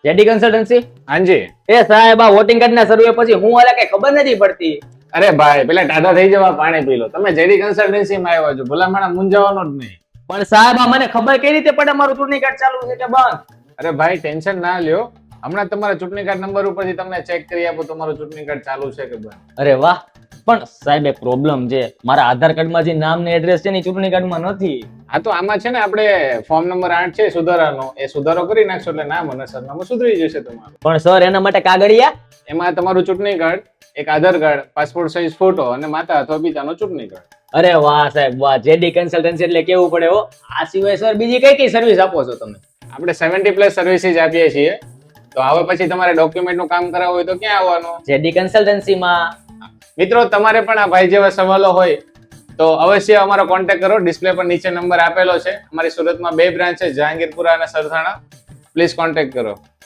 JD consultancy. હાજી. એ સાહેબ આ વોટિંગ કાર્ડ ના સર્વે પછી હું હાલે કઈ ખબર નથી પડતી. અરે ભાઈ પેલા ટાઢા થઈ જવા, પાણી પી લો. તમે જેડી કન્સલ્ટન્સી માં આવ્યા છો, ભલા માણા મૂંઝાવાનો જ નહીં. પણ સાહેબ આ મને ખબર કઈ રીતે પડે મારું ચૂંટણી કાર્ડ ચાલુ છે કે બંધ? અરે ભાઈ ટેન્શન ના લ્યો, હમણાં તમારા ચૂંટણી કાર્ડ નંબર ઉપરથી તમને ચેક કરી આપો તમારું ચૂંટણી કાર્ડ ચાલુ છે કે બંધ. અરે વાહ. પણ સાહેબ એક પ્રોબ્લેમ છે, મારા આધાર કાર્ડમાં જે નામ ને એડ્રેસ છે ને ચૂંટણી કાર્ડમાં નથી. હા તો આમાં છે ને આપણે ફોર્મ નંબર 8 છે સુધારાનો, એ સુધારો કરી નાખશો એટલે નામ અને સરનામું સુધરી જશે તમારું. પણ સર એના માટે કાગળિયા. એમાં તમારું ચૂંટણી કાર્ડ, એક આધાર કાર્ડ, પાસપોર્ટ સાઇઝ ફોટો અને માતા અથવા પિતાનો ચૂંટણી કાર્ડ. અરે વાહ સાહેબ વાહ, જેડી કન્સલ્ટન્સી એટલે કેવું પડે હો. આ સિવાય સર બીજી કઈ કઈ સર્વિસ આપો છો તમે? આપણે 70+ સર્વિસીસ આપીએ છીએ. તો હવે પછી તમારે ડોક્યુમેન્ટ નું કામ કરાવવું હોય તો ક્યાં આવવાનું? જેડી કન્સલ્ટન્સીમાં. મિત્રો તમારે પણ આ ભાઈ જેવા સવાલો હોય તો અવશ્ય અમારો કોન્ટેક્ટ કરો. ડિસ્પ્લે પર નીચે નંબર આપેલો છે. અમારી સુરતમાં 2 બ્રાન્ચ છે, જહાંગીરપુરા અને સરથાણા. પ્લીઝ કોન્ટેક્ટ કરો.